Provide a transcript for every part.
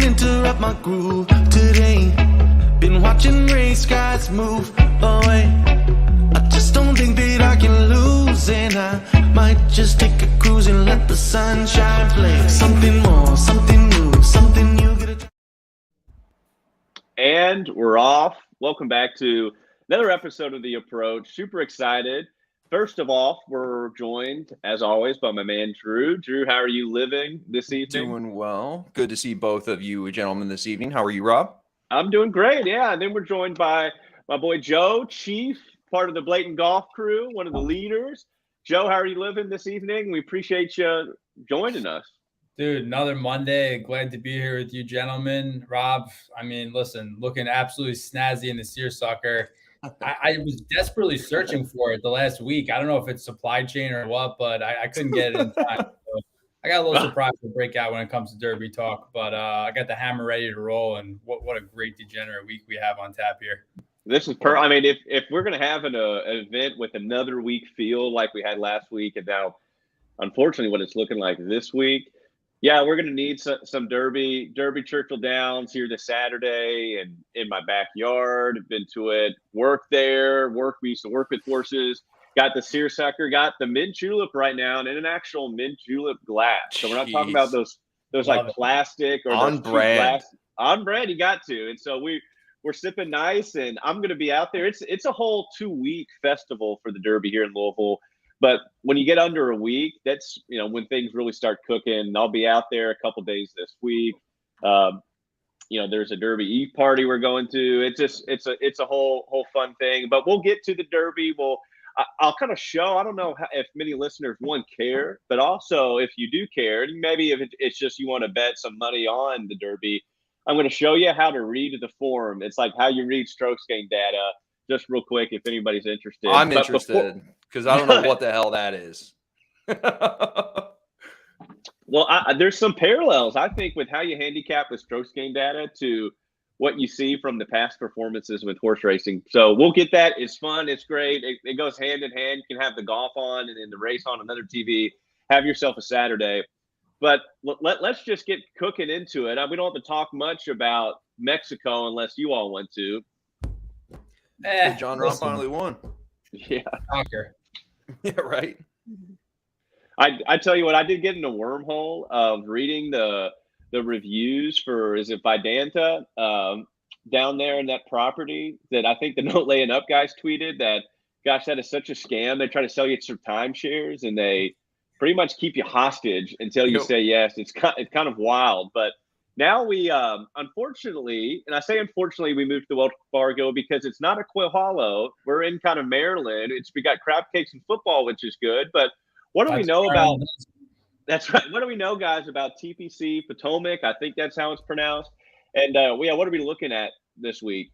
interrupt my groove today. Been watching race guys move away. I just don't think that I can lose, and I might just take a cruise and let the sunshine play. Something more, something new, something new. And we're off. Welcome back to another episode of The Approach. Super excited. First of all, we're joined, as always, by my man, Drew. Drew, how are you living this evening? Doing well. Good to see both of you gentlemen this evening. How are you, Rob? I'm doing great, yeah. And then we're joined by my boy, Joe, Chief, part of the Blatant Golf crew, one of the leaders. Joe, how are you living this evening? We appreciate you joining us. Dude, another Monday. Glad to be here with you, gentlemen. Rob, I mean, listen, looking absolutely snazzy in the seersucker. I was desperately searching for it the last week. I don't know if it's supply chain or what, but I couldn't get it in time. So I got a little surprised to break out when it comes to Derby talk, but I got the hammer ready to roll, and what a great degenerate week we have on tap here. This is I mean, if we're going to have an event with another week feel like we had last week, and now, unfortunately, what it's looking like this week, yeah, we're going to need some Derby Churchill Downs here this Saturday, and in my backyard. Been to it, worked there, we used to work with horses, got the seersucker, got the mint julep right now, and in an actual mint julep glass. So we're not talking about those like plastic or on brand. On brand, you got to. And so we're sipping nice, and I'm going to be out there. It's a whole 2-week festival for the Derby here in Louisville. But when you get under a week, that's, when things really start cooking. I'll be out there a couple days this week. There's a Derby Eve party we're going to. It's a whole fun thing. But we'll get to the Derby. I'll kind of show. I don't know if many listeners care, but also if you do care, maybe if it's just you want to bet some money on the Derby, I'm going to show you how to read the form. It's like how you read strokes gain data. Just real quick, if anybody's interested. I'm interested because I don't know what the hell that is. Well, there's some parallels, I think, with how you handicap with strokes gain data to what you see from the past performances with horse racing. So we'll get that. It's fun. It's great. It goes hand in hand. You can have the golf on and then the race on another TV. Have yourself a Saturday. But let's just get cooking into it. We don't have to talk much about Mexico unless you all want to. John Ross finally won. Yeah. Shocker. Yeah, right. I tell you what, I did get in a wormhole of reading the reviews for, is it Vidanta down there in that property that I think the No Laying Up guys tweeted that, gosh, that is such a scam. They try to sell you some timeshares and they pretty much keep you hostage until you say yes. It's kind of wild, but now we, unfortunately, and I say unfortunately, we moved to Wells Fargo because it's not a Quill Hollow. We're in kind of Maryland. We got crab cakes and football, which is good. But what do we know about? That's right. What do we know, guys, about TPC Potomac? I think that's how it's pronounced. And what are we looking at this week?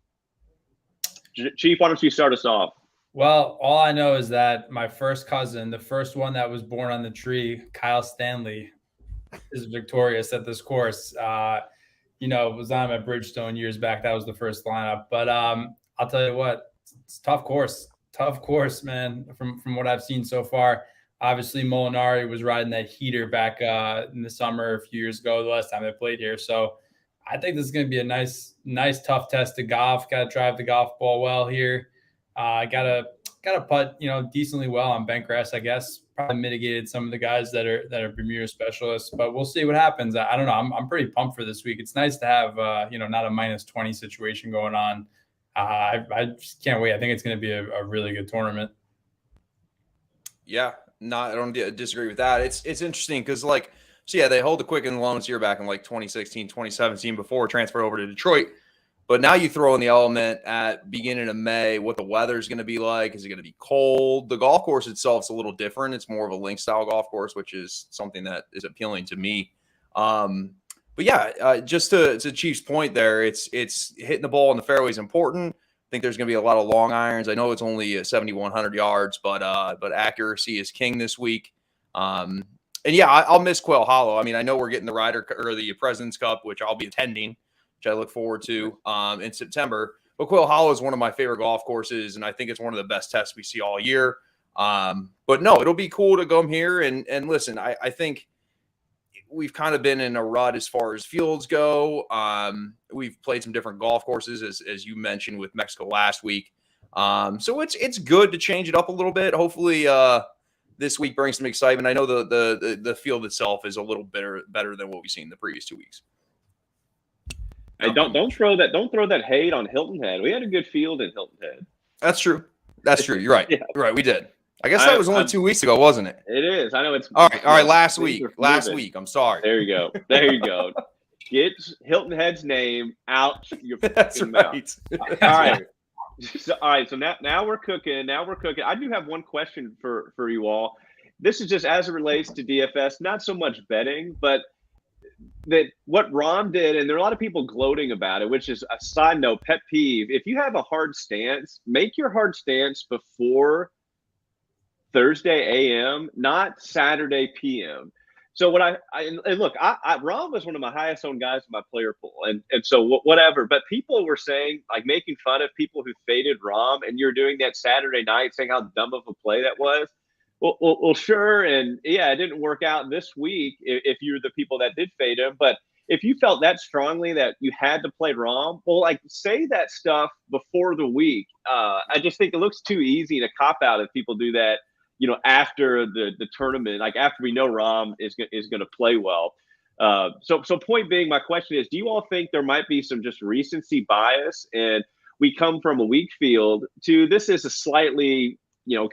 Chief, why don't you start us off? Well, all I know is that my first cousin, the first one that was born on the tree, Kyle Stanley, is victorious at this course. Was on at Bridgestone years back. That was the first lineup. But I'll tell you what, it's a tough course, man, from what I've seen so far. Obviously, Molinari was riding that heater back in the summer a few years ago, the last time they played here. So I think this is going to be a nice, tough test to golf. Got to drive the golf ball well here. Got to putt, decently well on bent grass, I guess. Probably mitigated some of the guys that are Bermuda specialists, but we'll see what happens. I don't know. I'm pretty pumped for this week. It's nice to have, not a -20 situation going on. I just can't wait. I think it's going to be a really good tournament. Yeah, I don't disagree with that. It's interesting because they hold the Quicken Loans here back in 2016, 2017 before transfer over to Detroit. But now you throw in the element at beginning of May, what the weather's going to be like. Is it going to be cold? The golf course itself is a little different. It's more of a link style golf course, which is something that is appealing to me. But yeah, just to Chief's point there, it's hitting the ball in the fairway is important. I think there's going to be a lot of long irons. I know it's only 7,100 yards, but accuracy is king this week. And yeah, I'll miss Quail Hollow. I mean, I know we're getting the Ryder or the President's Cup, which I'll be attending, which I look forward to in September. But Quail Hollow is one of my favorite golf courses, and I think it's one of the best tests we see all year. But no, it'll be cool to come here and listen. I think we've kind of been in a rut as far as fields go. We've played some different golf courses, as you mentioned with Mexico last week. So it's good to change it up a little bit. Hopefully, this week brings some excitement. I know the field itself is a little better than what we've seen the previous 2 weeks. Hey, don't throw that hate on Hilton Head. We had a good field in Hilton Head. That's true. That's true. You're right. Yeah. You're right. We did. I guess that was only 2 weeks ago, wasn't it? It is. I know it's all right. Last week. I'm sorry. There you go. Get Hilton Head's name out your That's fucking right. mouth. All right. All right. So now we're cooking. I do have one question for you all. This is just as it relates to DFS, not so much betting, but that what Rom did, and there are a lot of people gloating about it, which is a side note, pet peeve. If you have a hard stance, make your hard stance before Thursday AM, not Saturday PM. So what and look, Rom was one of my highest owned guys in my player pool, and so whatever. But people were saying, like, making fun of people who faded Rom, and you're doing that Saturday night, saying how dumb of a play that was. Well, sure, and yeah, it didn't work out this week if you're the people that did fade him. But if you felt that strongly that you had to play Rom, well, like, say that stuff before the week. I just think it looks too easy to cop out if people do that, after the tournament, like after we know Rom is going to play well. So point being, my question is, do you all think there might be some just recency bias, and we come from a weak field to this is a slightly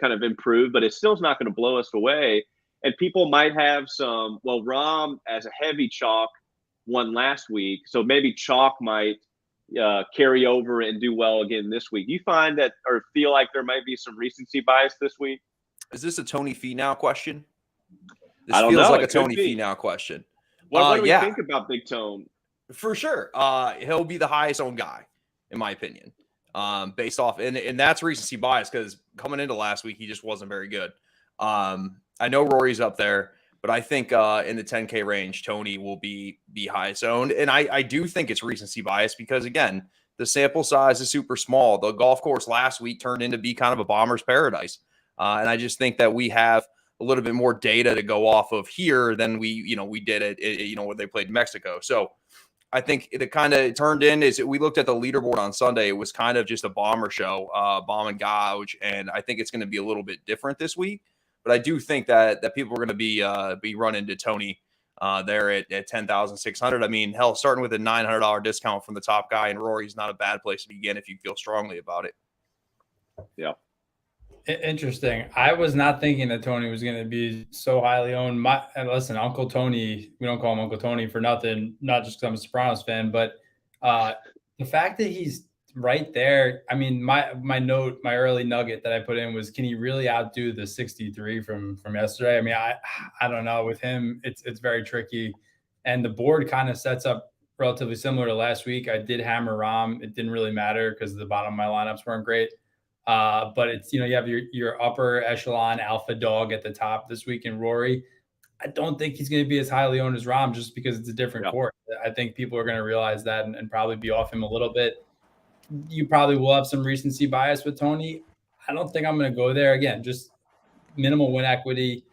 kind of improved, but it still is not going to blow us away. And people might have some, well, Rom as a heavy chalk won last week, so maybe chalk might carry over and do well again this week. Do you find that or feel like there might be some recency bias this week? Is this a Tony Finau question? This I don't feels know. like It a Tony could be. Finau question. What do we think about Big Tone? For sure. He'll be the highest owned guy, in my opinion, based off. And that's recency bias because coming into last week, he just wasn't very good. I know Rory's up there, but I think in the 10K range, Tony will be the highest owned. And I do think it's recency bias because, again, the sample size is super small. The golf course last week turned into be kind of a bomber's paradise. And I just think that we have a little bit more data to go off of here than we did it, when they played Mexico. So I think it kind of turned in is we looked at the leaderboard on Sunday. It was kind of just a bomber show, bomb and gouge. And I think it's going to be a little bit different this week. But I do think that people are going to be running to Tony there at 10,600. I mean, hell, starting with a $900 discount from the top guy and Rory's not a bad place to begin if you feel strongly about it. Yeah. Interesting. I was not thinking that Tony was going to be so highly owned. And listen, Uncle Tony, we don't call him Uncle Tony for nothing, not just because I'm a Sopranos fan, but the fact that he's right there. I mean, my early nugget that I put in was, can he really outdo the 63 from yesterday? I mean, I don't know. With him, it's very tricky. And the board kind of sets up relatively similar to last week. I did hammer Rom. It didn't really matter because the bottom of my lineups weren't great. But it's, you have your upper echelon alpha dog at the top this week in Rory. I don't think he's going to be as highly owned as Rom just because it's a different course. I think people are going to realize that and probably be off him a little bit. You probably will have some recency bias with Tony. I don't think I'm going to go there again. Just minimal win equity.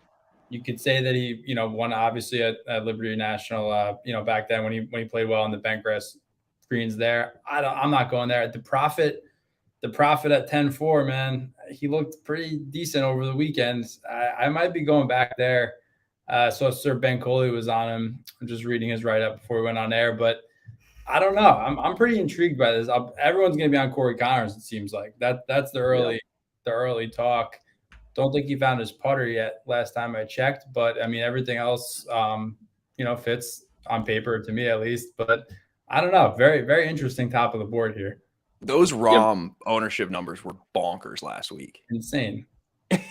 You could say that he, won obviously at Liberty National, back then when he played well on the bentgrass greens there. I'm not going there. The profit at 10-4, man, he looked pretty decent over the weekend. I might be going back there. So Sir Ben Coley was on him. I'm just reading his write-up before we went on air, but I don't know. I'm pretty intrigued by this. Everyone's going to be on Corey Connors, it seems like. That's the early talk. Don't think he found his putter yet last time I checked, but I mean, everything else, fits on paper to me at least, but I don't know. Very, very interesting top of the board here. Those Rom ownership numbers were bonkers last week. Insane.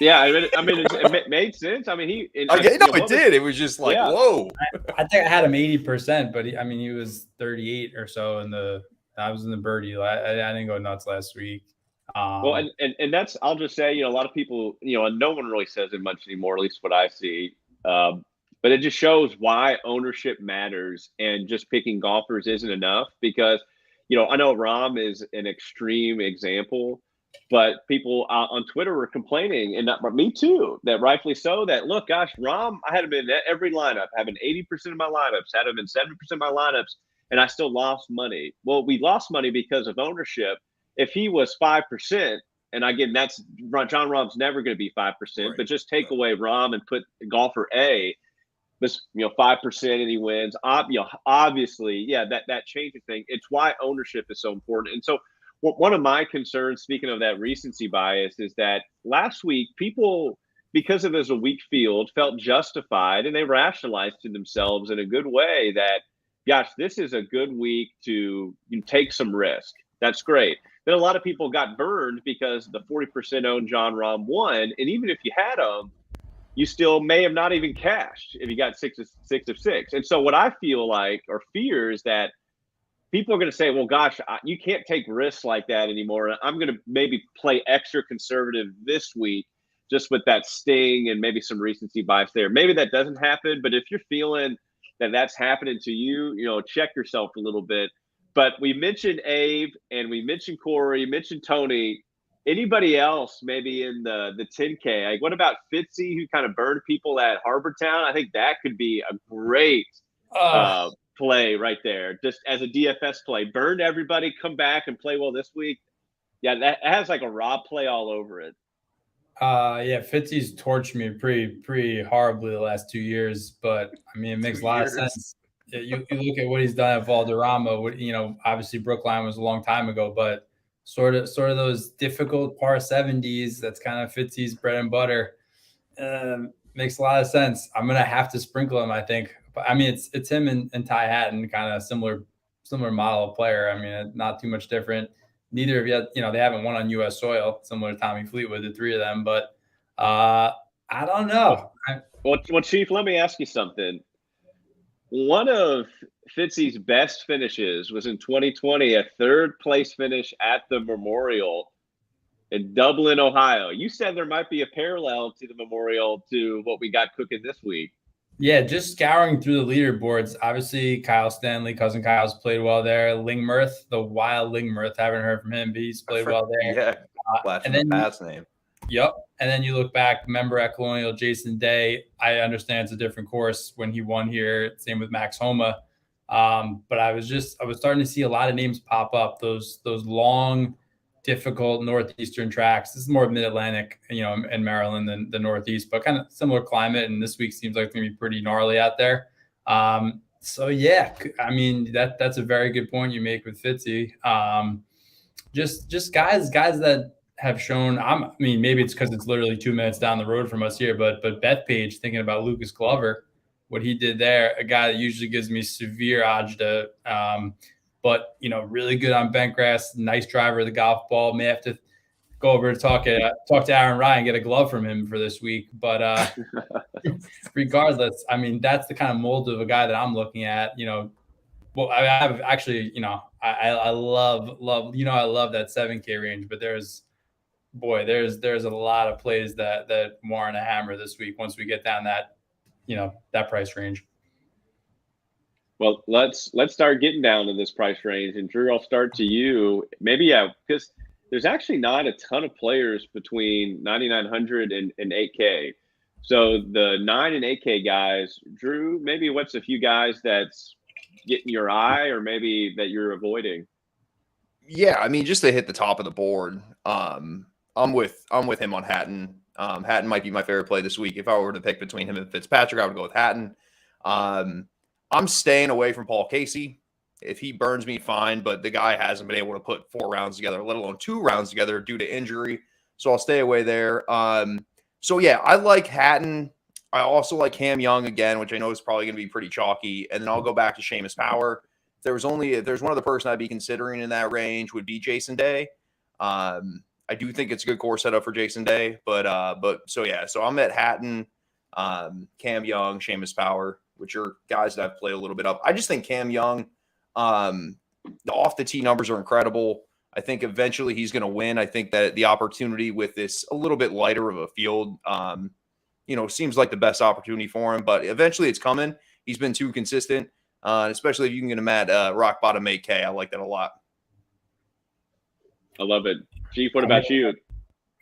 Yeah, I mean, it made sense. I mean, it did. It was just like, whoa. I think I had him 80%, but he was 38 or so I was in the birdie. I didn't go nuts last week. Well, and that's, I'll just say, a lot of people, and no one really says it much anymore, at least what I see. But it just shows why ownership matters, and just picking golfers isn't enough because, I know Rom is an extreme example, But people on Twitter were complaining, and me too, that rightfully so, that look, gosh, Rahm, I had him in every lineup, having 80% of my lineups, had him in 70% of my lineups, and I still lost money. Well, we lost money because of ownership. If he was 5%, and again, that's John Rahm's never going to be 5%, Right. but just take away Rahm and put golfer A, this 5% and he wins. Obviously, yeah, that changes thing. It's why ownership is so important. And so one of my concerns, speaking of that recency bias, is that last week people, because it was a weak field, felt justified and they rationalized to themselves in a good way that, gosh, this is a good week to take some risk. That's great. Then a lot of people got burned because the 40% owned John Rahm won, and even if you had them, you still may have not even cashed if you got six of six. And so what I feel like or fear is that people are going to say, well, gosh, you can't take risks like that anymore. I'm going to maybe play extra conservative this week just with that sting and maybe some recency bias there. Maybe that doesn't happen, but if you're feeling that that's happening to you, check yourself a little bit. But we mentioned Abe and we mentioned Corey, mentioned Tony. Anybody else maybe in the 10K? Like, what about Fitzy, who kind of burned people at Harbor Town? I think that could be a great play right there, just as a DFS play. Burned everybody, come back and play well this week. Yeah, that has like a Rob play all over it. Yeah, Fitzy's torched me pretty horribly the last 2 years, but I mean, it makes a lot of sense. You look at what he's done at Valderrama. Obviously Brookline was a long time ago, but sort of those difficult par 70s. That's kind of Fitzy's bread and butter. Makes a lot of sense. I'm gonna have to sprinkle him, I think. But I mean, it's him and Ty Hatton, kind of similar model of player. I mean, not too much different. Neither of you, they haven't won on U.S. soil, similar to Tommy Fleetwood, the three of them. But I don't know. Well, Chief, let me ask you something. One of Fitzy's best finishes was in 2020, a third place finish at the Memorial in Dublin, Ohio. You said there might be a parallel to the Memorial to what we got cooking this week. Yeah, just scouring through the leaderboards. Obviously, Kyle Stanley, cousin Kyle's played well there. Lingmerth, the wild Lingmerth, haven't heard from him, but he's played well there. Yeah, and then pass name. Yep. And then you look back, member at Colonial, Jason Day. I understand it's a different course when he won here. Same with Max Homa. But I was starting to see a lot of names pop up. Those long, difficult northeastern tracks. This is more Mid-Atlantic, in Maryland than the Northeast, but kind of similar climate. And this week seems like it's gonna be pretty gnarly out there. So yeah, I mean that's a very good point you make with Fitzy. Just guys that have shown. I mean, maybe it's because it's literally 2 minutes down the road from us here, but Bethpage, thinking about Lucas Glover, what he did there, a guy that usually gives me severe agita, but really good on bent grass, nice driver of the golf ball. May have to go over to talk to Aaron Ryan, get a glove from him for this week. But regardless, I mean, that's the kind of mold of a guy that I'm looking at. Well, I have actually, I love, I love that 7K range, but there's a lot of plays that warrant a hammer this week once we get down that, that price range. Well, let's start getting down to this price range. And Drew, I'll start to you. Maybe, because there's actually not a ton of players between 9,900 and 8K. So the 9 and 8K guys, Drew, maybe what's a few guys that's getting your eye or maybe that you're avoiding? Yeah, I mean, just to hit the top of the board, I'm with him on Hatton. Hatton might be my favorite play this week. If I were to pick between him and Fitzpatrick, I would go with Hatton. I'm staying away from Paul Casey. If he burns me, fine, but the guy hasn't been able to put 4 rounds together, let alone 2 rounds together due to injury. So I'll stay away there. So yeah, I like Hatton. I also like Cam Young again, which I know is probably going to be pretty chalky. And then I'll go back to Seamus Power. If there's one other person I'd be considering in that range would be Jason Day. I do think it's a good course setup for Jason Day, but so I'm at Hatton, Cam Young, Seamus Power, which are guys that I've played a little bit of. I just think Cam Young, the off the tee numbers are incredible. I think eventually he's going to win. I think that the opportunity with this a little bit lighter of a field, seems like the best opportunity for him, but eventually it's coming. He's been too consistent, especially if you can get him at rock bottom 8K. I like that a lot. I love it. Chief, what about you?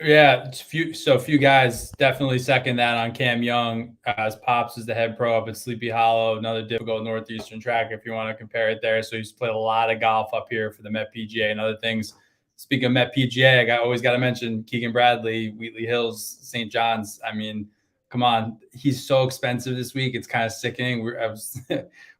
Yeah, it's few guys definitely second that on Cam Young. As Pops is the head pro up at Sleepy Hollow, another difficult Northeastern track if you want to compare it there. So he's played a lot of golf up here for the Met PGA and other things. Speaking of Met PGA, always got to mention Keegan Bradley, Wheatley Hills, St. John's. I mean, come on, he's so expensive this week. It's kind of sickening. We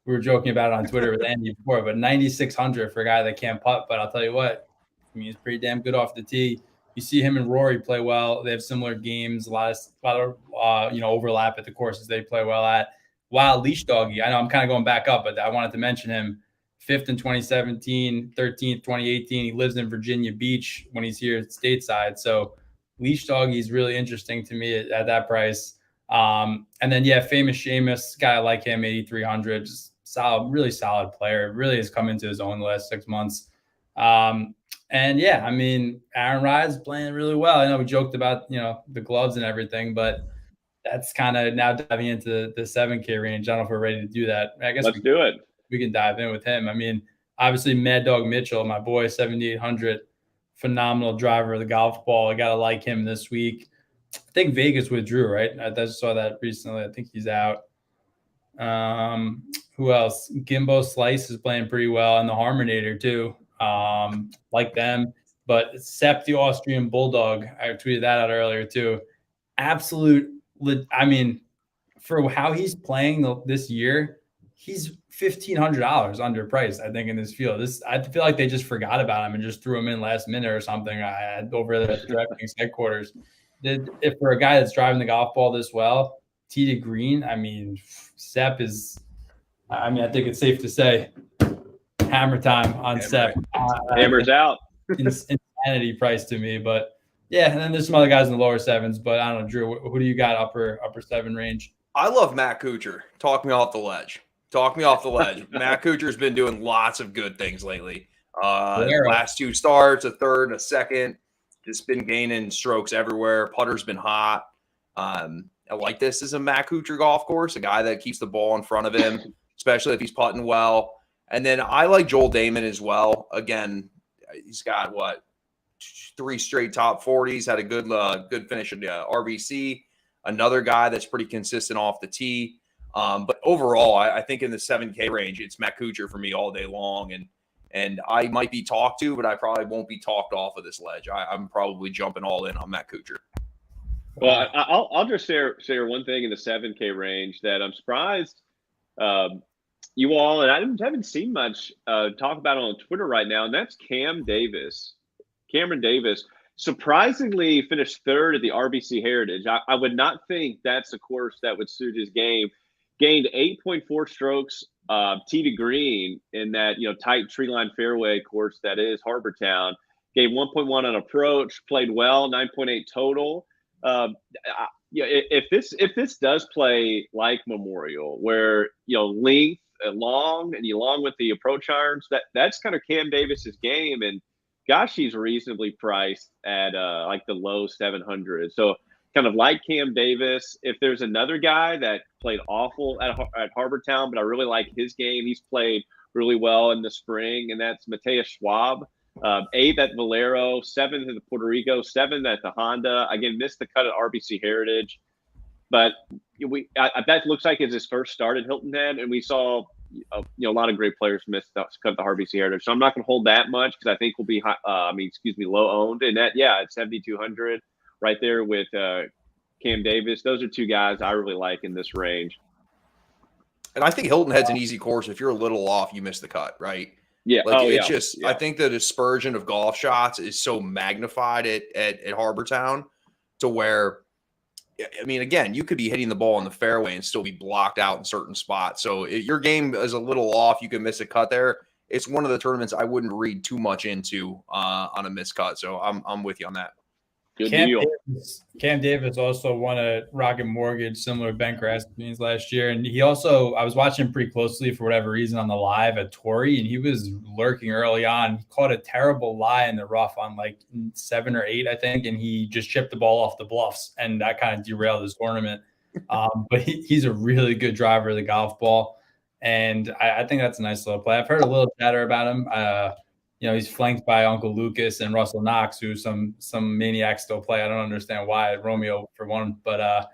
were joking about it on Twitter with Andy before, but 9,600 for a guy that can't putt. But I'll tell you what, I mean, he's pretty damn good off the tee. You see him and Rory play well. They have similar games, a lot of overlap at the courses they play well at. Wild Leash Doggy, I know I'm kind of going back up, but I wanted to mention him. 5th in 2017, 13th 2018. He lives in Virginia Beach when he's here stateside. So Leash Doggy is really interesting to me at that price. And then Famous Seamus, guy like him, 8,300, just solid, really solid player. Really has come into his own the last 6 months. And I mean, Aaron Ride's playing really well. I know we joked about, the gloves and everything, but that's kind of now diving into the 7K range. I don't know if we're ready to do that. I guess let's do it. We can dive in with him. I mean, obviously Mad Dog Mitchell, my boy, 7,800, phenomenal driver of the golf ball. I got to like him this week. I think Vegas withdrew, right? I just saw that recently. I think he's out. Who else? Gimbo Slice is playing pretty well, and the Harmonator too. Like them. But Sepp, the Austrian Bulldog, I tweeted that out earlier too. Absolute, I mean, for how he's playing this year, he's $1,500 underpriced, I think, in this field. I feel like they just forgot about him and just threw him in last minute or something. I had over there at the DraftKings headquarters. If for a guy that's driving the golf ball this well, tee to green, I mean, Sepp is, I think it's safe to say, hammer time on Sepp. Hammer's out. Insanity price to me, but and then there's some other guys in the lower sevens, but I don't know, Drew, who do you got upper 7 range? I love Matt Kuchar. Talk me off the ledge. Matt Kuchar's been doing lots of good things lately. Last 2 starts, a third, a second, just been gaining strokes everywhere. Putter's been hot. I like this as a Matt Kuchar golf course, a guy that keeps the ball in front of him, especially if he's putting well. And then I like Joel Damon as well. Again, he's got 3 straight top 40s, had a good finish at RBC. Another guy that's pretty consistent off the tee. But overall, I think in the 7K range, it's Matt Kuchar for me all day long. And I might be talked to, but I probably won't be talked off of this ledge. I'm probably jumping all in on Matt Kuchar. Well, I'll just share one thing in the 7K range that I'm surprised you all, and I haven't seen much talk about on Twitter right now, and that's Cameron Davis. Surprisingly finished 3rd at the RBC Heritage. I would not think that's a course that would suit his game. Gained 8.4 strokes tee to green in that tight tree line fairway course that is Harbor Town. Gave 1.1 on approach, played well, 9.8 total. If this does play like Memorial, where length and long, and along with the approach irons, that's kind of Cam Davis's game. And gosh, he's reasonably priced at like the low 700. So kind of like Cam Davis. If there's another guy that played awful at Harbor Town, but I really like his game, he's played really well in the spring, and that's Mateus Schwab. 8th at Valero, 7th at the Puerto Rico, 7th at the Honda. Again, missed the cut at RBC Heritage, but that looks like it's his first start at Hilton Head, and we saw a lot of great players miss the cut at the RBC Heritage. So I'm not going to hold that much because I think we'll be low owned, and that it's 7,200 right there with Cam Davis. Those are 2 guys I really like in this range. And I think Hilton Head's an easy course. If you're a little off, you miss the cut, right? Yeah. I think the dispersion of golf shots is so magnified at Harbor Town to where, I mean, again, you could be hitting the ball in the fairway and still be blocked out in certain spots. So if your game is a little off, you can miss a cut there. It's one of the tournaments I wouldn't read too much into on a missed cut. So I'm with you on that. Good deal. Cam Davis also won a Rocket Mortgage, similar to Ben Craston's last year. And he also, I was watching him pretty closely for whatever reason on the live at Torrey, and he was lurking early on. He caught a terrible lie in the rough on like 7 or 8, I think, and he just chipped the ball off the bluffs, and that kind of derailed his tournament. But he's a really good driver of the golf ball, and I think that's a nice little play. I've heard a little chatter about him. he's flanked by Uncle Lucas and Russell Knox, who some maniacs still play. I don't understand why. Romeo for one, but I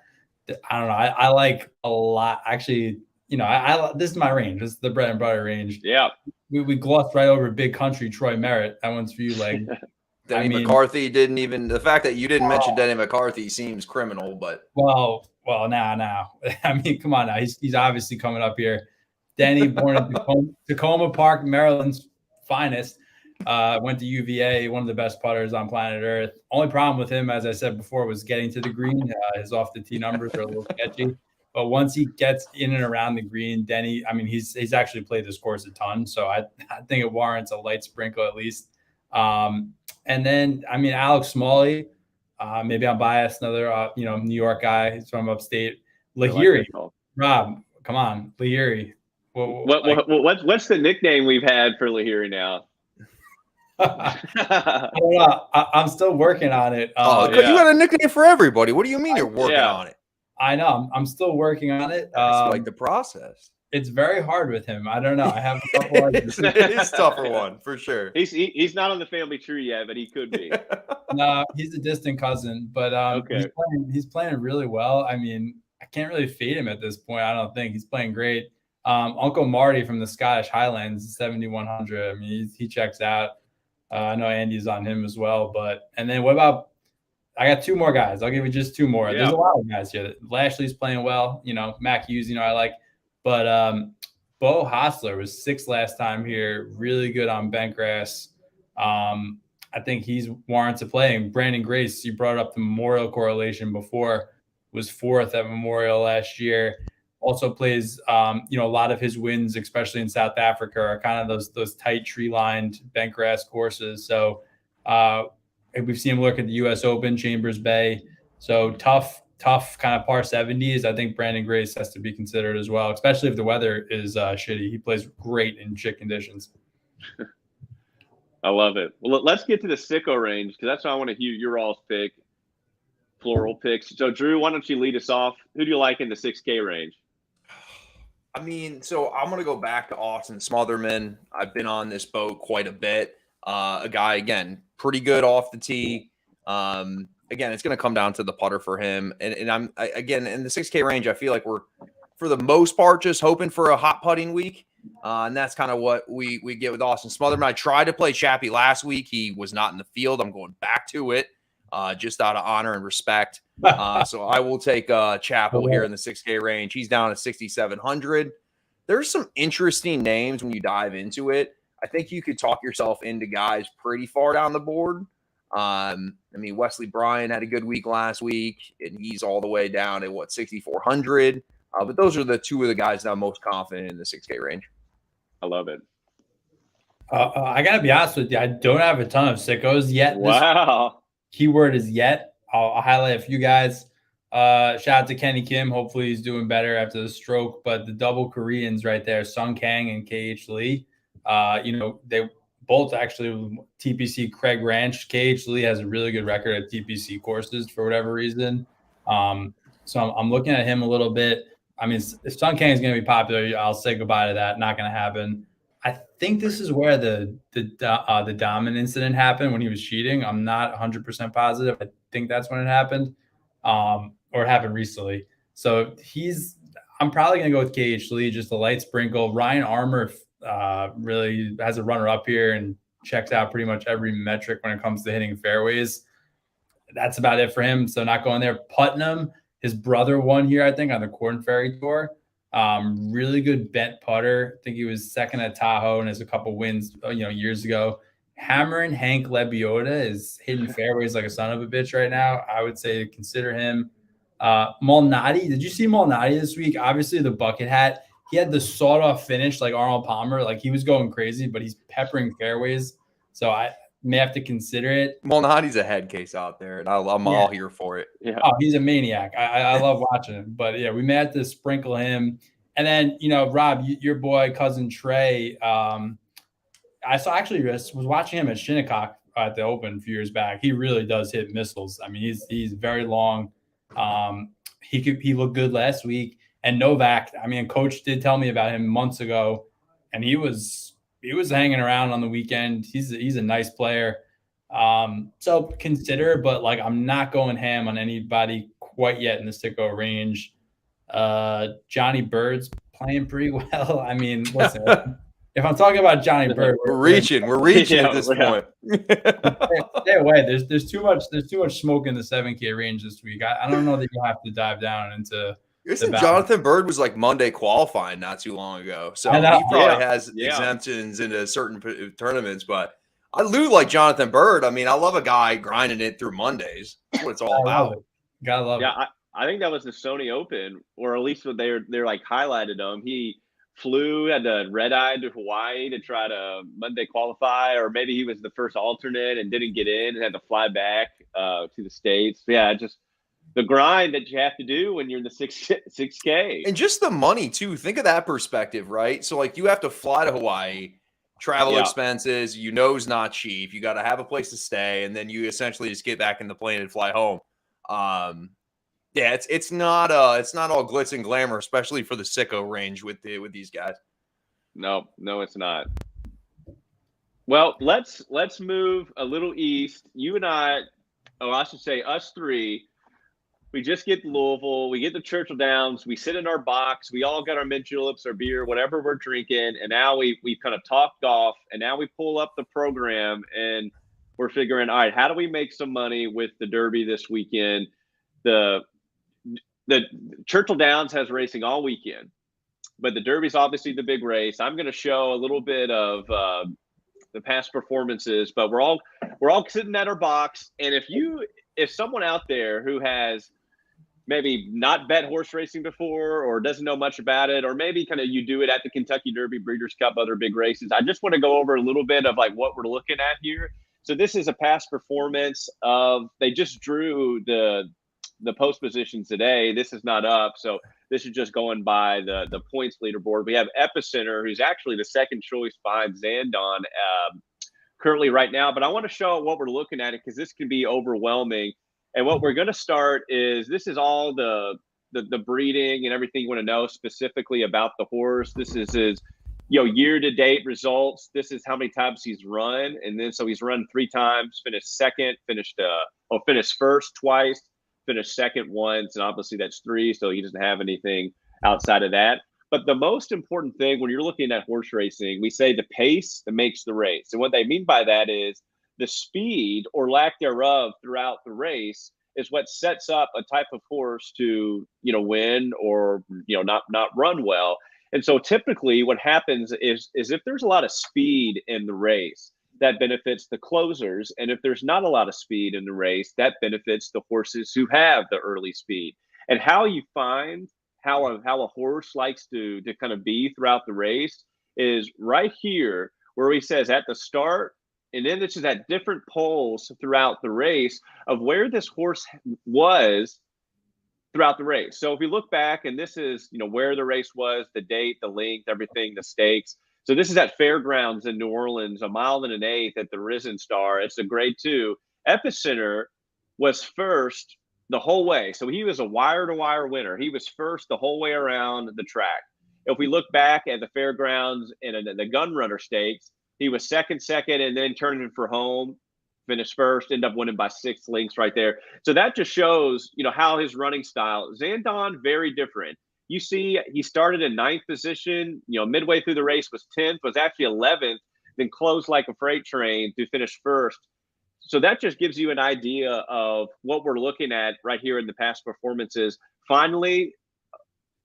don't know. I like a lot. Actually, this is my range. This is the bread and butter range. Yeah. We glossed right over Big Country Troy Merritt. That one's for you, like. Denny McCarthy didn't even. The fact that you didn't mention Denny McCarthy seems criminal, but now. I mean, come on now. He's obviously coming up here. Denny, born in Tacoma Park, Maryland's finest. Went to UVA, one of the best putters on planet Earth. Only problem with him, as I said before, was getting to the green. His off the tee numbers are a little sketchy. But once he gets in and around the green, Denny, I mean, he's actually played this course a ton. So I think it warrants a light sprinkle at least. And then, I mean, Alex Smalley, maybe I'm biased, another, New York guy. He's from upstate. Lahiri. Rob, come on. Lahiri. What's the nickname we've had for Lahiri now? I don't know. I'm still working on it. You got a nickname for everybody. What do you mean you're working on it? I know. I'm still working on it. It's like the process. It's very hard with him. I don't know. I have a couple ideas. It is tougher one for sure. He's not on the family tree yet, but he could be. No, he's a distant cousin, but okay. he's playing really well. I mean, I can't really fade him at this point. I don't think he's playing great. Uncle Marty from the Scottish Highlands, 7,100. I mean, he checks out. I know Andy's on him as well. And then what about? I got two more guys. I'll give you just two more. Yeah. There's a lot of guys here. Lashley's playing well. Mac Hughes. I like. But Bo Hostler was 6th last time here. Really good on bent grass. I think he's warrants of playing. Brandon Grace, you brought up the Memorial correlation before, was 4th at Memorial last year. Also plays, a lot of his wins, especially in South Africa, are kind of those tight tree-lined bent grass courses. So we've seen him look at the U.S. Open, Chambers Bay. So tough kind of par 70s. I think Brandon Grace has to be considered as well, especially if the weather is shitty. He plays great in shit conditions. I love it. Well, let's get to the sicko range because that's what I want to hear your all's pick, floral picks. So, Drew, why don't you lead us off? Who do you like in the 6K range? I mean, so I'm going to go back to Austin Smotherman. I've been on this boat quite a bit. A guy, again, pretty good off the tee. Again, it's going to come down to the putter for him. And I'm, again, in the 6K range, I feel like we're, for the most part, just hoping for a hot putting week. And that's kind of what we get with Austin Smotherman. I tried to play Chappie last week. He was not in the field. I'm going back to it just out of honor and respect. So I will take Chappell here in the 6K range. He's down at 6,700. There's some interesting names when you dive into it. I think you could talk yourself into guys pretty far down the board. I mean, Wesley Bryan had a good week last week, and he's all the way down at 6,400. But those are the two of the guys that I'm most confident in the 6K range. I love it. I got to be honest with you. I don't have a ton of sickos yet. Wow. Keyword is yet. I'll highlight a few guys. Shout out to Kenny Kim. Hopefully he's doing better after the stroke. But the double Koreans right there, Sung Kang and KH Lee, they both actually TPC Craig Ranch. KH Lee has a really good record at TPC courses for whatever reason. So I'm looking at him a little bit. I mean, if Sung Kang is going to be popular, I'll say goodbye to that. Not going to happen. I think this is where the Dahmen incident happened when he was cheating. I'm not 100% positive. I think that's when it happened, or it happened recently. So I'm probably going to go with KH Lee, just a light sprinkle. Ryan Armour really has a runner up here and checks out pretty much every metric when it comes to hitting fairways. That's about it for him. So not going there. Putnam, his brother won here, I think, on the Corn Ferry Tour. Really good bent putter. I think he was second at Tahoe and has a couple wins, years ago. Hammerin' Hank Lebioda is hitting fairways like a son of a bitch right now. I would say consider him. Malnati, did you see Malnati this week? Obviously the bucket hat. He had the sawed-off finish like Arnold Palmer. Like he was going crazy, but he's peppering fairways. So I may have to consider it. Malnati's a head case out there, and I'm all here for it. Yeah. Oh, he's a maniac. I love watching him. But, yeah, we may have to sprinkle him. And then, Rob, your boy, cousin Trey, I was watching him at Shinnecock at the Open a few years back. He really does hit missiles. I mean, he's very long. He looked good last week. And Novak, I mean, Coach did tell me about him months ago, and he was he was hanging around on the weekend. He's a nice player. So consider, but like I'm not going ham on anybody quite yet in the sicko range. Johnny Bird's playing pretty well. I mean, listen, if I'm talking about Johnny Bird, we're reaching at this point. Stay away. There's too much smoke in the 7K range this week. I don't know that you have to dive down into. Jonathan Bird was like Monday qualifying not too long ago, so he probably has exemptions into certain tournaments. But I do like Jonathan Bird. I mean, I love a guy grinding it through Mondays. That's what it's all about. Gotta love it. I think that was the Sony Open, or at least what they're like highlighted him. He flew, had to red eye to Hawaii to try to Monday qualify, or maybe he was the first alternate and didn't get in and had to fly back to the States. Yeah, just the grind that you have to do when you're in the 6K. And just the money too. Think of that perspective, right? So like you have to fly to Hawaii, travel expenses, is not cheap. You got to have a place to stay, and then you essentially just get back in the plane and fly home. Yeah, it's not all glitz and glamour, especially for the sicko range with these guys. No, it's not. Well, let's move a little east. You and I should say us three. We just get to Louisville. We get to Churchill Downs. We sit in our box. We all got our mint juleps, our beer, whatever we're drinking. And now we've kind of talked off. And now we pull up the program and we're figuring, all right, how do we make some money with the Derby this weekend? The Churchill Downs has racing all weekend, but the Derby's obviously the big race. I'm going to show a little bit of the past performances, but we're all sitting at our box. And if someone out there who has maybe not bet horse racing before or doesn't know much about it, or maybe kind of you do it at the Kentucky Derby, Breeders' Cup, other big races, I just want to go over a little bit of like what we're looking at here. So this is a past performance of, they just drew the post positions today. This is not up, so this is just going by the points leaderboard. We have Epicenter, who's actually the second choice behind Zandon currently right now. But I want to show what we're looking at, because this can be overwhelming. And what we're going to start is, this is all the breeding and everything you want to know specifically about the horse. This is his year-to-date results. This is how many times he's run. And then so he's run 3 times, finished second, finished first twice, finished second once, and obviously that's 3, so he doesn't have anything outside of that. But the most important thing when you're looking at horse racing, we say the pace that makes the race. And what they mean by that is the speed or lack thereof throughout the race is what sets up a type of horse to, win or, not run well. And so typically what happens is if there's a lot of speed in the race, that benefits the closers. And if there's not a lot of speed in the race, that benefits the horses who have the early speed. And how you find how a horse likes to kind of be throughout the race is right here, where he says at the start, and then this is at different polls throughout the race of where this horse was throughout the race. So if you look back, and this is, where the race was, the date, the length, everything, the stakes. So this is at Fairgrounds in New Orleans, 1 1/8 at the Risen Star. It's a grade 2. Epicenter was first the whole way. So he was a wire-to-wire winner. He was first the whole way around the track. If we look back at the Fairgrounds and the Gun Runner Stakes, he was second, and then turning it for home, finished first, ended up winning by 6 lengths right there. So that just shows, how his running style. Zandon, very different. You see, he started in 9th position, midway through the race was 10th, was actually 11th, then closed like a freight train to finish first. So that just gives you an idea of what we're looking at right here in the past performances. Finally,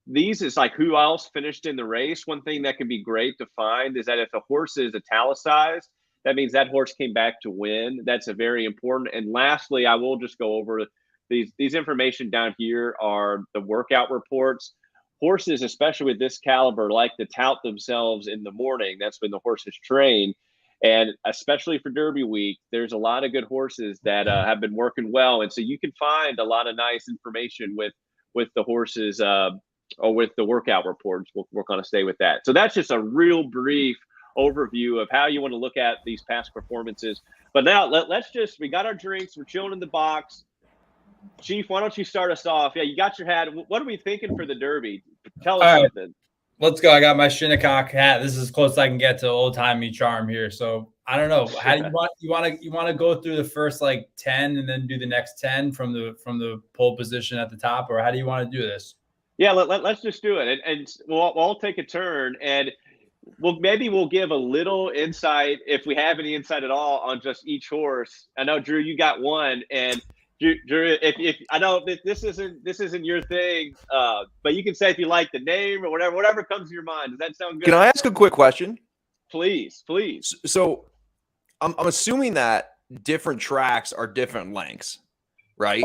these is like who else finished in the race. One thing that can be great to find is that if a horse is italicized, that means that horse came back to win. That's a very important. And lastly, I will just go over these information down here are the workout reports. Horses, especially with this caliber, like to tout themselves in the morning. That's when the horse is trained. And especially for Derby week, there's a lot of good horses that have been working well. And so you can find a lot of nice information with the horses or with the workout reports. We're going to stay with that. So that's just a real brief overview of how you want to look at these past performances. But now we got our drinks. We're chilling in the box. Chief, why don't you start us off? Yeah, you got your hat. What are we thinking for the Derby? Tell us something. let's go. I got my Shinnecock hat. This is as close as I can get to old timey charm here. So I don't know. How do you want to go through the first like 10 and then do the next 10 from the pole position at the top, or how do you want to do this? Yeah, let's just do it, and we'll all take a turn, and we'll give a little insight, if we have any insight at all, on just each horse. I know, Drew, you got one, and Drew, if I know this isn't your thing, but you can say if you like the name or whatever comes to your mind. Does that sound good? Can I ask a quick question? Please. So I'm assuming that different tracks are different lengths, right?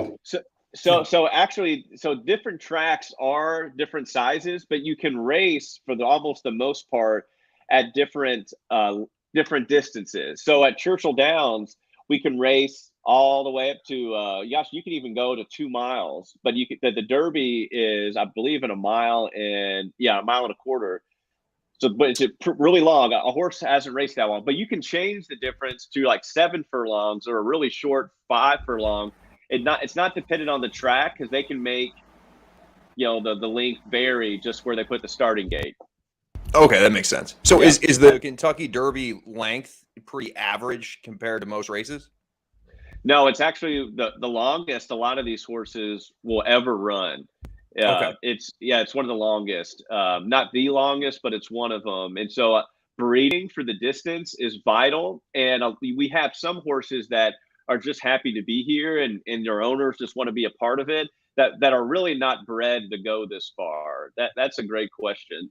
So actually, different tracks are different sizes, but you can race for almost the most part at different distances. So at Churchill Downs, we can race all the way up to you can even go to 2 miles. But the Derby is, I believe, in a mile and a mile and a quarter. So, but it's really long. A horse hasn't raced that long, but you can change the difference to like 7 furlongs or a really short 5 furlong. It's not dependent on the track, because they can make the length vary just where they put the starting gate. Okay, that makes sense. So is the Kentucky Derby length pretty average compared to most races? No, it's actually the longest a lot of these horses will ever run. Okay. It's one of the longest, not the longest, but it's one of them. And so breeding for the distance is vital. And we have some horses that are just happy to be here, and their owners just want to be a part of it, that are really not bred to go this far. That's a great question.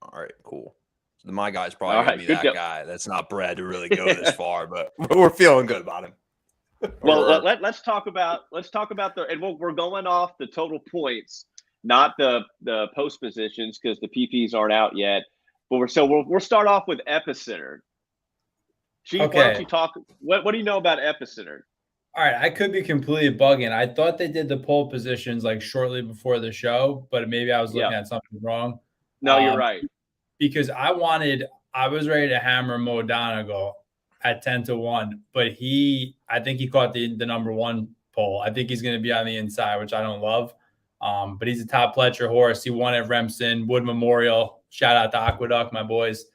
All right, cool. So my guy's probably going to be that guy that's not bred to really go this far, but we're feeling good about him. Well, let's talk about and we're going off the total points, not the post positions, because the PPs aren't out yet. But we'll start off with Epicenter. Chief, why don't you talk? What do you know about Epicenter? All right, I could be completely bugging. I thought they did the pole positions like shortly before the show, but maybe I was looking at something wrong. No, you're right. Because I was ready to hammer Mo Donegal at 10-1, but I think he caught the number 1 pole. I think he's going to be on the inside, which I don't love. But he's a top Pletcher horse. He won at Remsen, Wood Memorial. Shout out to Aqueduct, my boys.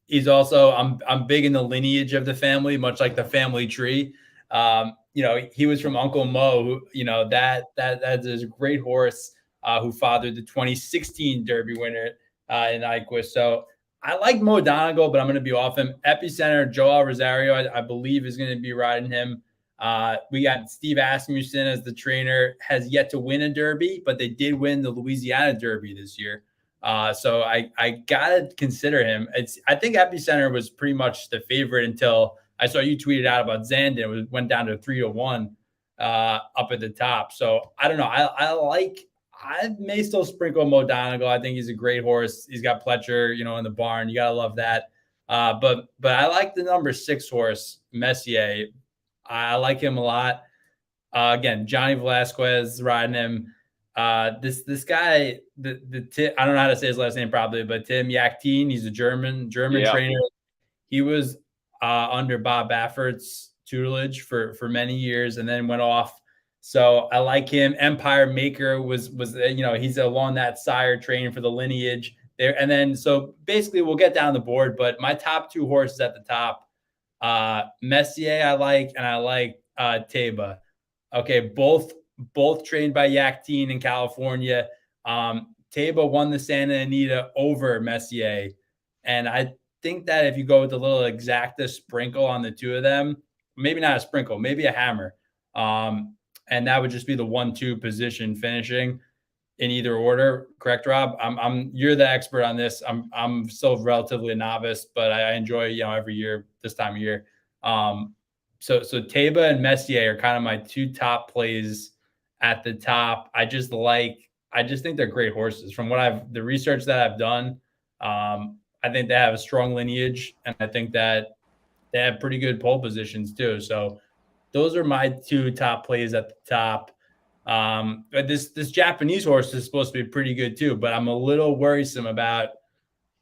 He's also, I'm big in the lineage of the family, much like the family tree. He was from Uncle Mo, who, that is a great horse who fathered the 2016 Derby winner in Nyquist. So I like Mo Donegal, but I'm going to be off him. Epicenter, Joel Rosario, I believe, is going to be riding him. We got Steve Asmussen as the trainer, has yet to win a Derby, but they did win the Louisiana Derby this year. So I gotta consider him. I think Epicenter was pretty much the favorite until I saw you tweeted out about Zandon. It went down to 3-1 up at the top. So I don't know. I may still sprinkle Mo Donegal. I think he's a great horse. He's got Pletcher, in the barn. You gotta love that. But I like the number 6 horse, Messier. I like him a lot. Again, Johnny Velasquez riding him. This guy, I don't know how to say his last name properly, but Tim Yakteen, he's a German trainer. He was under Bob Baffert's tutelage for many years, and then went off. So I like him. Empire Maker was he's along that sire training for the lineage there. And then so basically we'll get down the board, but my top 2 horses at the top, Messier I like, and I like Teba. Okay, both trained by Yakteen in California. Teba won the Santa Anita over Messier. And I think that if you go with a little exacta sprinkle on the 2 of them, maybe not a sprinkle, maybe a hammer. And that would just be the 1-2 position finishing in either order. Correct, Rob? You're the expert on this. I'm still relatively a novice, but I enjoy, every year, this time of year. So Teba and Messier are kind of my 2 top plays at the top. I just think they're great horses. From the research that I've done, I think they have a strong lineage, and I think that they have pretty good pole positions too. So those are my 2 top plays at the top. But this Japanese horse is supposed to be pretty good too, but I'm a little worrisome about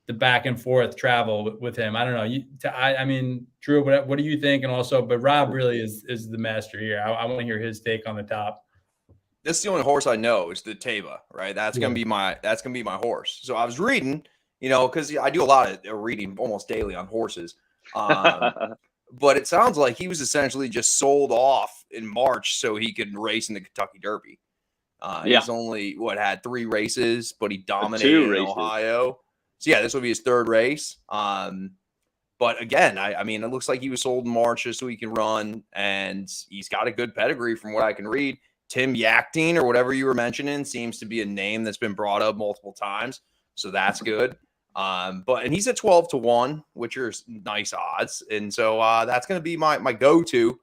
the back and forth travel with him. I don't know. I mean, Drew, what do you think? And also, but Rob really is the master here. I want to hear his take on the top. This is the only horse I know is the Taba, right? That's gonna Yeah. be my horse. So I was reading, because I do a lot of reading almost daily on horses. But it sounds like he was essentially just sold off in March so he could race in the Kentucky Derby. Yeah, He's only had 3 races, but he 2 dominated in races. Ohio. So yeah, this will be his 3rd race. But again, I mean, it looks like he was sold in March just so he can run, and he's got a good pedigree from what I can read. Tim Yachtine, or whatever you were mentioning, seems to be a name that's been brought up multiple times, so that's good. And he's at 12-1, which are nice odds, and so that's going to be my go-to.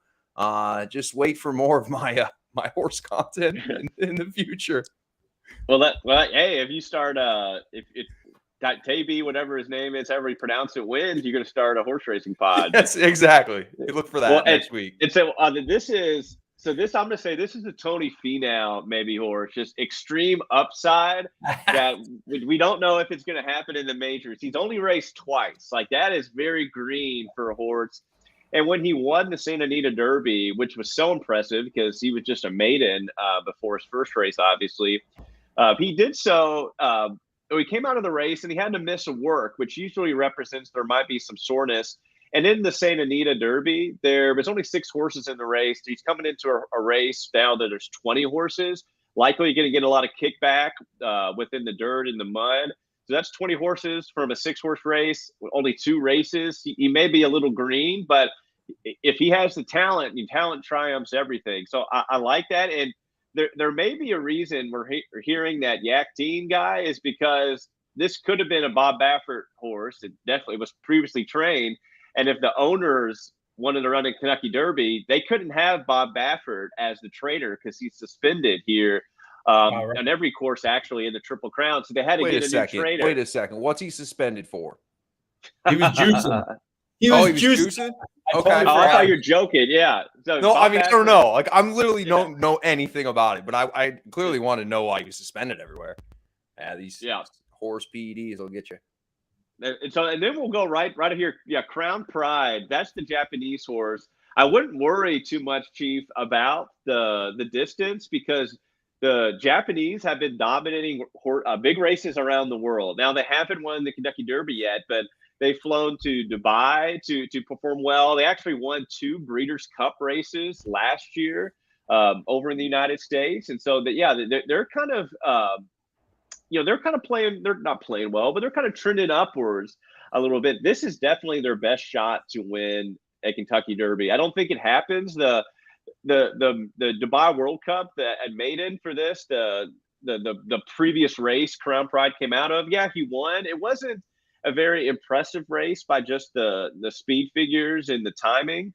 Just wait for more of my my horse content in the future. Well, hey, if you start if Taby, whatever his name is, however you pronounce it, wins, you're going to start a horse racing pod. Yes, exactly. Look for that next week. And so I'm going to say this is the Tony Finau maybe horse, just extreme upside that we don't know if it's going to happen in the majors. He's only raced twice. Like, that is very green for a horse. And when he won the Santa Anita Derby, which was so impressive because he was just a maiden before his first race, obviously, he did so. He came out of the race and he had to miss a work, which usually represents there might be some soreness. And in the Santa Anita Derby, there was only 6 horses in the race. He's coming into a race now that there's 20 horses, likely going to get a lot of kickback within the dirt and the mud. So that's 20 horses from a 6-horse race, only 2 races. He may be a little green, but if he has the talent, talent triumphs everything. So I like that. And there may be a reason we're hearing that Yachtine guy is because this could have been a Bob Baffert horse. It definitely was previously trained. And if the owners wanted to run a Kentucky Derby, they couldn't have Bob Baffert as the trainer because he's suspended here on every course, actually, in the Triple Crown. So they had to get a new trainer. Wait a second. What's he suspended for? He was juicing. He was juicing? Okay. I thought you were joking. Yeah. So no, I mean, I don't know. Like, I'm literally don't know anything about it, but I clearly want to know why he was suspended everywhere. These horse PEDs will get you. And then we'll go right here. Yeah, Crown Pride. That's the Japanese horse. I wouldn't worry too much, Chief, about the distance because the Japanese have been dominating big races around the world. Now, they haven't won the Kentucky Derby yet, but they've flown to Dubai to perform well. They actually won 2 Breeders' Cup races last year over in the United States. And so, they're kind of they're kind of playing. They're not playing well, but they're kind of trending upwards a little bit. This is definitely their best shot to win a Kentucky Derby. I don't think it happens. The Dubai World Cup that at maiden for this, the previous race Crown Pride came out of, he won. It wasn't a very impressive race by just the speed figures and the timing,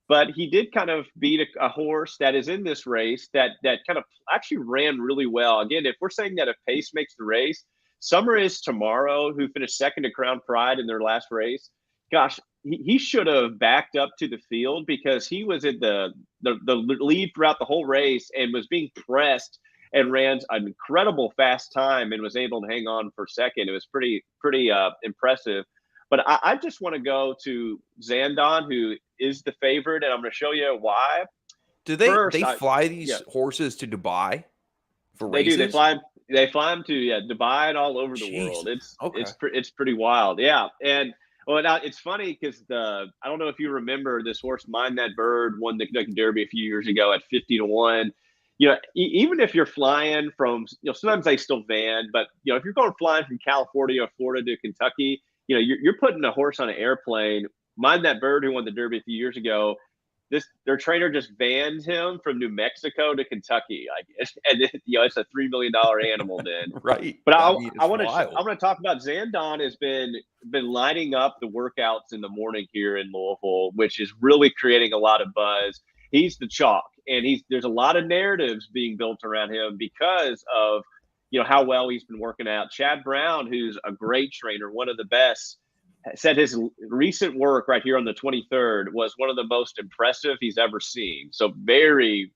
but he did kind of beat a horse that is in this race that kind of actually ran really well. Again, if we're saying that if pace makes the race, Summer is Tomorrow, who finished second to Crown Pride in their last race. Gosh, he should have backed up to the field because he was in the lead throughout the whole race and was being pressed and ran an incredible fast time and was able to hang on for second. It was pretty impressive. But I just want to go to Zandon, who is the favorite, and I'm going to show you why. Do they fly these horses to Dubai for races? They do. They fly them to Dubai and all over the world. It's pretty wild. Yeah, and now it's funny because I don't know if you remember this horse, Mind That Bird, won the Kentucky Derby a few years ago at 50-1. Even if you're flying from, sometimes they still van, but if you're going flying from California or Florida to Kentucky, you're putting a horse on an airplane. Mind That Bird, who won the Derby a few years ago, their trainer just vans him from New Mexico to Kentucky. It's a $3 million animal then. Right. But I want to talk about Zandon has been lining up the workouts in the morning here in Louisville, which is really creating a lot of buzz. He's the chalk, and there's a lot of narratives being built around him because of how well he's been working out. Chad Brown, who's a great trainer, one of the best, said his recent work right here on the 23rd was one of the most impressive he's ever seen. So very,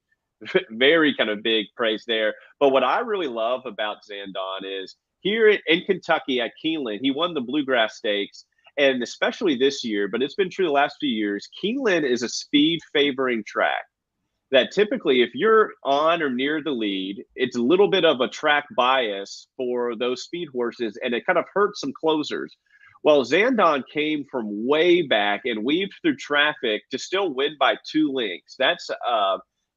very kind of big praise there. But what I really love about Zandon is here in Kentucky at Keeneland, he won the Bluegrass Stakes, and especially this year, but it's been true the last few years, Keeneland is a speed favoring track. that typically if you're on or near the lead, it's a little bit of a track bias for those speed horses, and it kind of hurts some closers. Well, Zandon came from way back and weaved through traffic to still win by 2 lengths. That's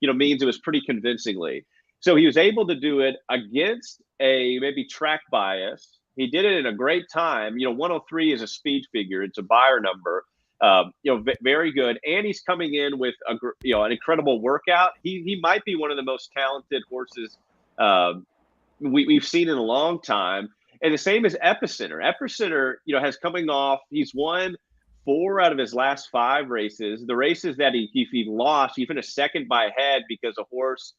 means it was pretty convincingly. So he was able to do it against a maybe track bias. He did it in a great time. 103 is a speed figure; it's a buyer number. Very good. And he's coming in with an incredible workout. He might be one of the most talented horses we've seen in a long time. And the same as Epicenter. Epicenter, has coming off. He's won 4 out of his last 5 races. The races that he lost, he finished second by a head because a horse.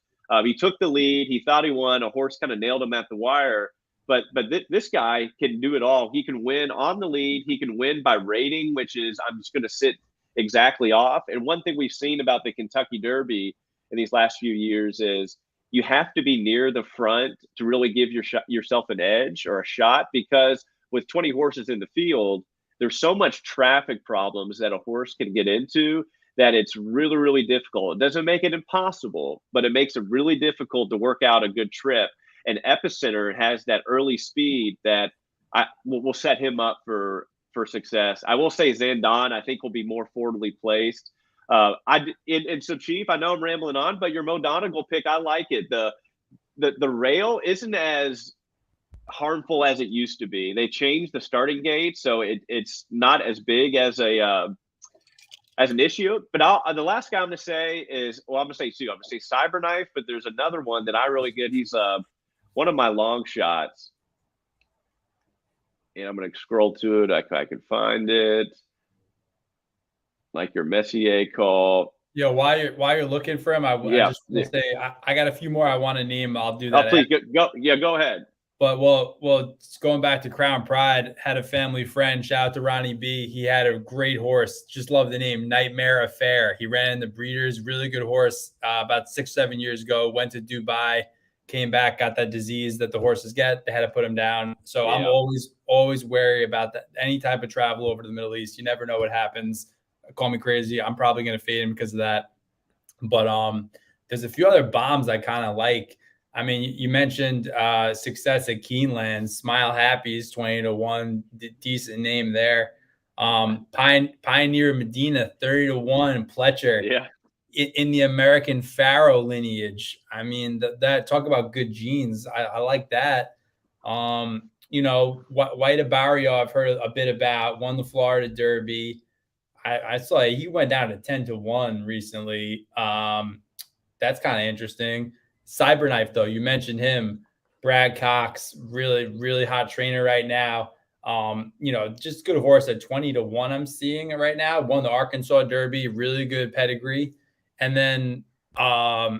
He took the lead. He thought he won. A horse kind of nailed him at the wire. But this guy can do it all. He can win on the lead. He can win by rating, which is I'm just going to sit exactly off. And one thing we've seen about the Kentucky Derby in these last few years is you have to be near the front to really give yourself an edge or a shot, because with 20 horses in the field, there's so much traffic problems that a horse can get into that it's really, really difficult. It doesn't make it impossible, but it makes it really difficult to work out a good trip. And Epicenter has that early speed that will set him up for success. I will say Zandon, I think, will be more forwardly placed. So Chief, I know I'm rambling on, but your Mo Donegal pick, I like it. The rail isn't as harmful as it used to be. They changed the starting gate, so it's not as big as an issue. But the last guy I'm going to say is, I'm going to say 2. I'm going to say Cyberknife, but there's another one that I really good. He's one of my long shots. And I'm going to scroll to it. I can find it. Like your Messier call. Yeah, while you're looking for him, I just want to say I got a few more I want to name. I'll do that. Oh, please go. Yeah, go ahead. But well, going back to Crown Pride, had a family friend. Shout out to Ronnie B. He had a great horse. Just love the name, Nightmare Affair. He ran in the breeders, really good horse. About 6-7 years ago, went to Dubai, came back, got that disease that the horses get. They had to put him down. So yeah. I'm always wary about that. Any type of travel over to the Middle East, you never know what happens. Call me crazy. I'm probably going to fade him because of that. But there's a few other bombs I kind of like. I mean, you mentioned success at Keeneland. Smile Happy's 20-1, decent name there. Pioneer Medina 30-1, Pletcher. Yeah. In the American Pharaoh lineage. I mean, that talk about good genes. I like that. White Abario, I've heard a bit about. Won the Florida Derby. I saw he went down to 10-1 recently. That's kind of interesting. Cyberknife, though, you mentioned him. Brad Cox, really, really hot trainer right now. Just good horse at 20-1. I'm seeing it right now. Won the Arkansas Derby, really good pedigree. And then I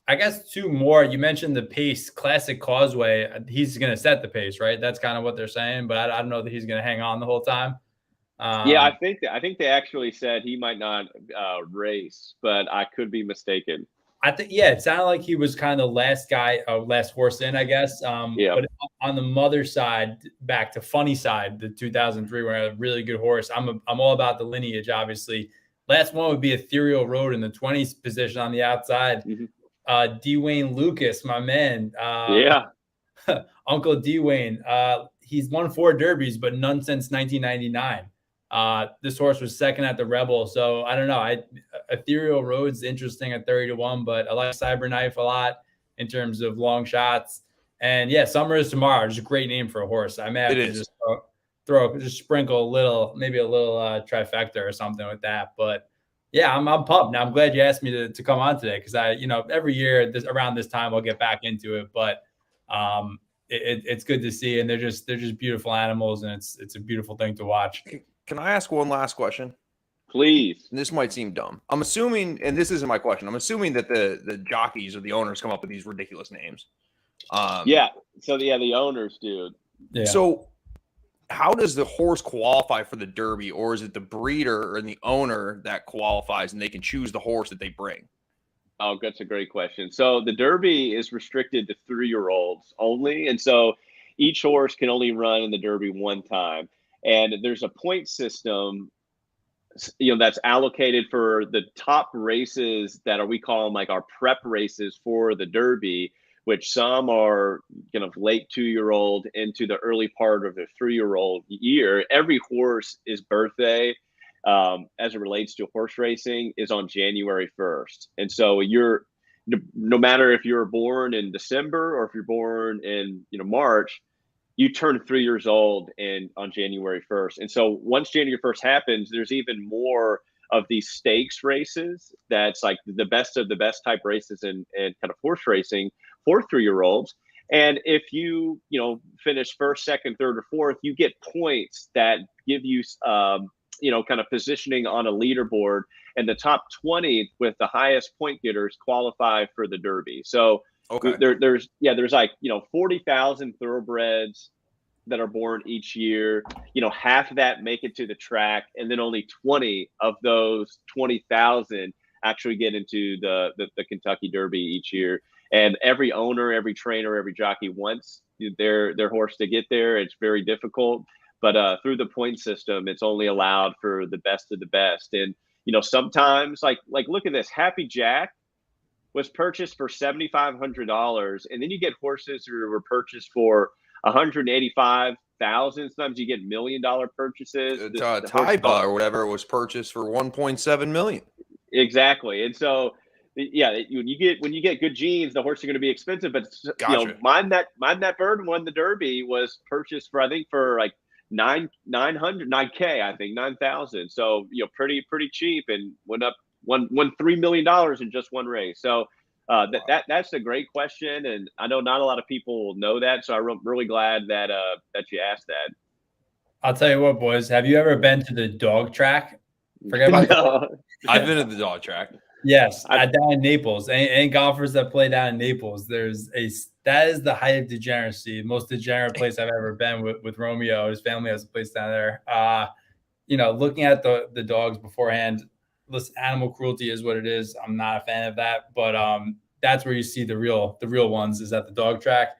guess 2 more. You mentioned the pace, Classic Causeway. He's going to set the pace, right? That's kind of what they're saying. But I don't know that he's going to hang on the whole time. I think they actually said he might not race, but I could be mistaken. I think, it sounded like he was kind of last horse in, I guess. But on the mother side, back to funny side, the 2003, where a really good horse. I'm all about the lineage, obviously. Last one would be Ethereal Road in the 20s position on the outside. Mm-hmm. D. Wayne Lucas, my man. Uncle D. Wayne. He's won 4 derbies, but none since 1999. This horse was second at the Rebel. So I don't know. Ethereal Road's interesting at 30-1, but I like Cyberknife a lot in terms of long shots. And Summer is Tomorrow. Just a great name for a horse. I may have to just just sprinkle maybe a little trifecta or something with that. But I'm pumped. Now I'm glad you asked me to come on today, because every year around this time I'll get back into it. But it's good to see, and they're just beautiful animals, and it's a beautiful thing to watch. Can I ask one last question? Please. And this might seem dumb. I'm assuming, and this isn't my question, I'm assuming that the jockeys or the owners come up with these ridiculous names. So the owners do. Yeah. So how does the horse qualify for the Derby, or is it the breeder and the owner that qualifies and they can choose the horse that they bring? Oh, that's a great question. So the Derby is restricted to 3-year-olds only. And so each horse can only run in the Derby one time. And there's a point system that's allocated for the top races that we call them like our prep races for the Derby, which some are kind of late 2-year-old into the early part of the 3-year-old year. Every horse's birthday, as it relates to horse racing, is on January 1st. And so no matter if you're born in December or if you're born in March, you turn 3 years old on January 1st. And so once January 1st happens, there's even more of these stakes races. That's like the best of the best type races in kind of horse racing for 3-year-olds. And if you finish first, second, third, or fourth, you get points that give you, kind of positioning on a leaderboard. And the top 20 with the highest point getters qualify for the Derby. So Okay. there's like 40,000 thoroughbreds that are born each year. Half of that make it to the track, and then only 20 of those 20,000 actually get into the Kentucky Derby each year. And every owner, every trainer, every jockey wants their horse to get there. It's very difficult, but through the point system, it's only allowed for the best of the best. And sometimes like look at this, Happy Jack was purchased for $7,500, and then you get horses who were purchased for $185,000. Sometimes you get $1 million purchases. Taiba or whatever was purchased for $1.7 million. Exactly, and so when you get good genes, the horse are going to be expensive. But Gotcha. Mind That Bird won the Derby was purchased for, I think, for like $9,000, I think $9,000. So pretty cheap, and won $3 million in just one race. So that's a great question, and I know not a lot of people know that. So I'm really glad that you asked that. I'll tell you what, boys. Have you ever been to the dog track? Forget about No. I've been at the dog track. Yes, down in Naples. Any golfers that play down in Naples, that is the height of degeneracy. Most degenerate place I've ever been with Romeo. His family has a place down there. Looking at the dogs beforehand. Listen, animal cruelty is what it is. I'm not a fan of that, but that's where you see the real ones is at the dog track.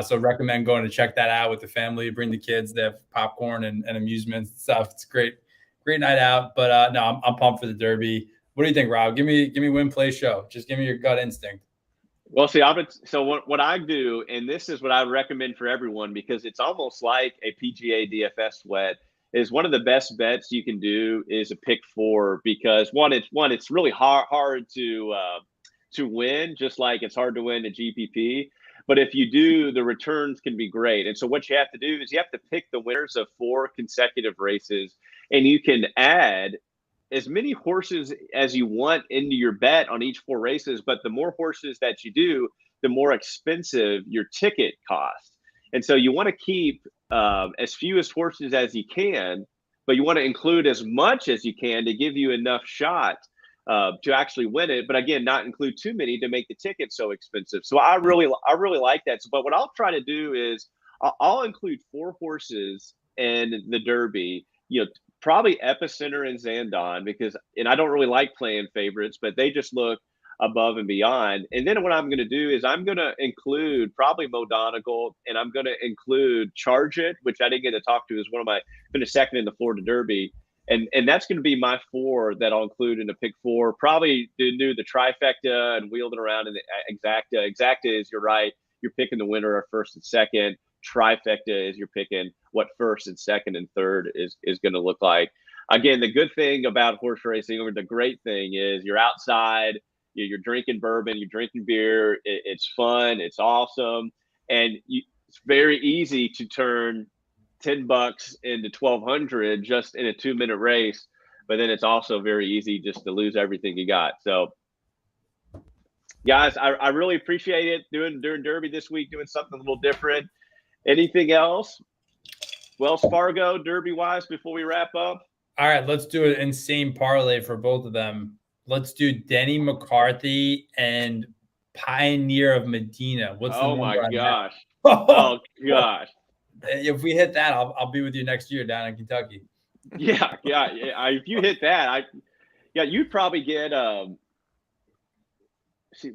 So recommend going to check that out with the family. Bring the kids. They have popcorn and amusement stuff. It's great night out. But no, I'm pumped for the Derby. What do you think, Rob? Give me win, play, show. Just give me your gut instinct. Well, see, so what I do, and this is what I recommend for everyone, because it's almost like a PGA DFS sweat, is one of the best bets you can do is a pick 4, because it's really hard to win, just like it's hard to win a GPP. But if you do, the returns can be great. And so what you have to do is you have to pick the winners of 4 consecutive races, and you can add as many horses as you want into your bet on each 4 races. But the more horses that you do, the more expensive your ticket costs. And so you want to keep as few as horses as you can, but you want to include as much as you can to give you enough shot to actually win it. But again, not include too many to make the ticket so expensive. So I really like that. But what I'll try to do is I'll include 4 horses in the Derby, probably Epicenter and Zandon, and I don't really like playing favorites, but they just look above and beyond. And then what I'm going to do is I'm going to include probably Mo Donegal, and I'm going to include Charge It, which I didn't get to talk to, is finished second in the Florida Derby. And that's going to be my 4 that I'll include in the pick 4. Probably do the trifecta and wheel it around in the exacta. Exacta is, you're right, you're picking the winner of first and second. Trifecta is you're picking what first and second and third is going to look like. Again, the good thing about horse racing, or the great thing, is you're outside, you're drinking bourbon, you're drinking beer. It's fun, it's awesome, and it's very easy to turn $10 into 1,200 just in a 2-minute race. But then it's also very easy just to lose everything you got. So, guys, I really appreciate it doing Derby this week, doing something a little different. Anything else, Wells Fargo Derby wise, before we wrap up? All right, let's do an insane parlay for both of them. Let's do Denny McCarthy and Pioneer of Medina. What's the number? Oh my gosh! Oh gosh! If we hit that, I'll be with you next year down in Kentucky. Yeah. If you hit that, you'd probably get See,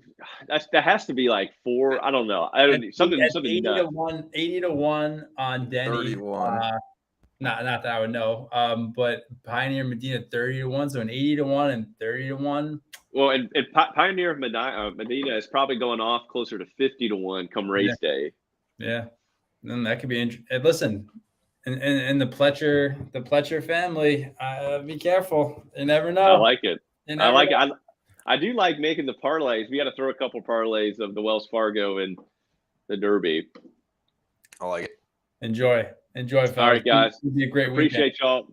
that has to be like 4. I don't know. Something 80 to 1 on Denny. 31. Not that I would know. But Pioneer Medina 30-1, so an 80-1 and 30-1. Well, and Pioneer of Medina is probably going off closer to 50-1 come race day. Yeah, then that could be interesting. Listen, in the Pletcher family, be careful. You never know. I like it. I like it. I do like making the parlays. We got to throw a couple parlays of the Wells Fargo and the Derby. I like it. Enjoy, fellas. All right, guys. It'll be a great weekend. Appreciate y'all.